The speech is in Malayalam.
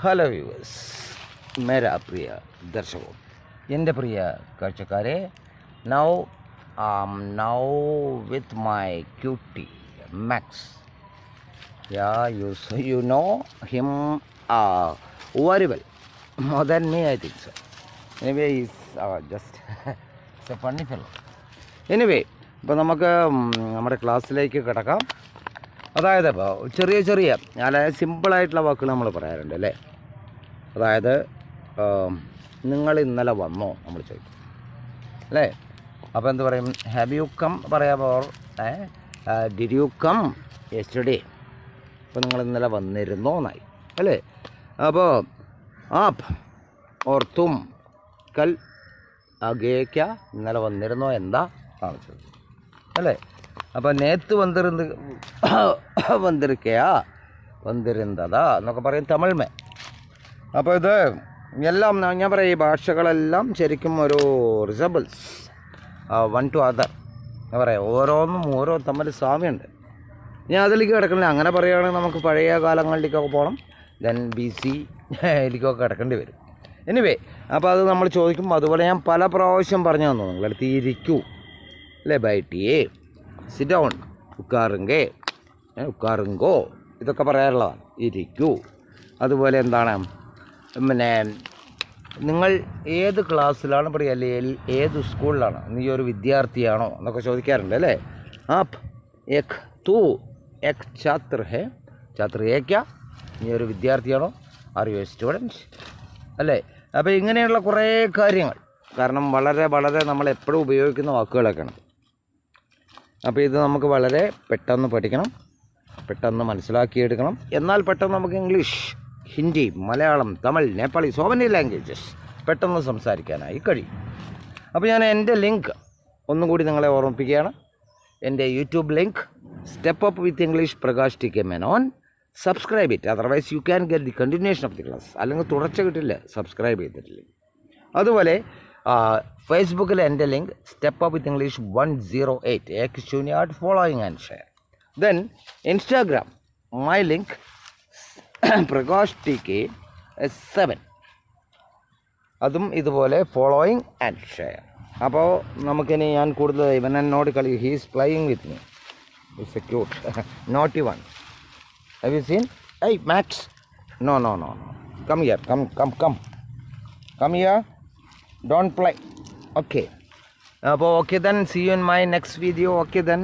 ഹലോ വ്യൂവേഴ്സ്, മേരാ പ്രിയ ദർശകോ, എൻ്റെ പ്രിയ കാഴ്ചക്കാരെ, now with my cutie Max. Yeah, you know him very well, more than me I think so. Anyway, he's just it's a funny fellow. Anyway, ഇപ്പോൾ നമുക്ക് നമ്മുടെ ക്ലാസ്സിലേക്ക് കിടക്കാം. അതായത് ഇപ്പോൾ ചെറിയ അതായത് സിമ്പിളായിട്ടുള്ള വാക്കുകൾ നമ്മൾ പറയാറുണ്ട് അല്ലേ. അതായത് നിങ്ങൾ ഇന്നലെ വന്നോ നമ്മൾ ചോദിക്കും അല്ലേ. അപ്പോൾ എന്ത് പറയും? ഹാവ് യു കം പറയാമോ? Did you come yesterday? അപ്പോൾ നിങ്ങൾ ഇന്നലെ വന്നിരുന്നോ എന്നായി അല്ലേ. അപ്പോൾ ആപ്പ് ഓർ തും കൽ ആഗേക്ക, ഇന്നലെ വന്നിരുന്നോ എന്താ ആണ് ചോദിക്കും അല്ലേ. അപ്പോൾ നേത്ത് വന്നിരുന്നതാ എന്നൊക്കെ പറയും തമിഴ്മേ. അപ്പോൾ ഇത് എല്ലാം ഞാൻ പറയാം, ഈ ഭാഷകളെല്ലാം ശരിക്കും ഒരു റിസബിൾസ് വൺ ടു അതർ ഞാൻ പറയാം. ഓരോന്നും ഓരോ തമ്മിൽ സാമ്യമുണ്ട്. ഞാൻ അതിലേക്ക് കിടക്കണില്ല. അങ്ങനെ പറയുകയാണെങ്കിൽ നമുക്ക് പഴയ കാലങ്ങളിലേക്കൊക്കെ പോകണം. ദെൻ BC യിലേക്കൊക്കെ കിടക്കേണ്ടി വരും. എനിവേ, അപ്പോൾ അത് നമ്മൾ ചോദിക്കുമ്പോൾ അതുപോലെ ഞാൻ പല പ്രാവശ്യം പറഞ്ഞു തന്നു നിങ്ങളടുത്ത്. ഇരിക്കൂ അല്ലേ, ബൈറ്റിയേ, സിറ്റ് ഡൗൺ, ഉക്കാറുങ്കോ ഇതൊക്കെ പറയാറുള്ളതാണ്. ഇരിക്കൂ. അതുപോലെ എന്താണ്, പിന്നെ നിങ്ങൾ ഏത് ക്ലാസ്സിലാണ് പഠിക്കുക, അല്ലെങ്കിൽ ഏത് സ്കൂളിലാണ്, നീ ഒരു വിദ്യാർത്ഥിയാണോ എന്നൊക്കെ ചോദിക്കാറുണ്ട് അല്ലേ. ആപ്പ് എക് തൂ എക് ഛാത്ര ഹേ, ഛാത്ര ഏക്ക, നീ ഒരു വിദ്യാർത്ഥിയാണോ, ആർ യു എ സ്റ്റുഡൻറ്റ് അല്ലേ. അപ്പോൾ ഇങ്ങനെയുള്ള കുറേ കാര്യങ്ങൾ, കാരണം വളരെ നമ്മൾ എപ്പോഴും ഉപയോഗിക്കുന്ന വാക്കുകളൊക്കെയാണ്. അപ്പോൾ ഇത് നമുക്ക് വളരെ പെട്ടെന്ന് പഠിക്കണം, പെട്ടെന്ന് മനസ്സിലാക്കിയെടുക്കണം. എന്നാൽ പെട്ടെന്ന് നമുക്ക് English, Hindi, Malayalam, Tamil, Nepali, so many languages പെട്ടെന്ന് സംസാരിക്കാനായി കഴിയും. അപ്പോൾ ഞാൻ എൻ്റെ ലിങ്ക് ഒന്നും കൂടി നിങ്ങളെ ഓർമ്മിപ്പിക്കുകയാണ്. എൻ്റെ YouTube link step up with English Prakash TK Menon. Subscribe it, otherwise you can get the continuation of the class. അല്ലെങ്കിൽ തുടർച്ച കിട്ടില്ല സബ്സ്ക്രൈബ് ചെയ്തിട്ടില്ല. അതുപോലെ ഫേസ്ബുക്കിൽ എൻ്റെ link step up with English 108 ek ശൂന്യാർഡ് following and share. Then Instagram my link Prakash TK 7, അതും ഇതുപോലെ ഫോളോയിങ് ആൻഡ് ഷെയർ. അപ്പോൾ നമുക്കിനി ഞാൻ കൂടുതൽ ഇവൻ എന്നോട് കളി, he's playing with me, it's a cute naughty one. Have you seen? ഏയ് Max, no come here, come here, don't play. Okay, അപ്പോൾ okay then, see you in my next video. Okay then.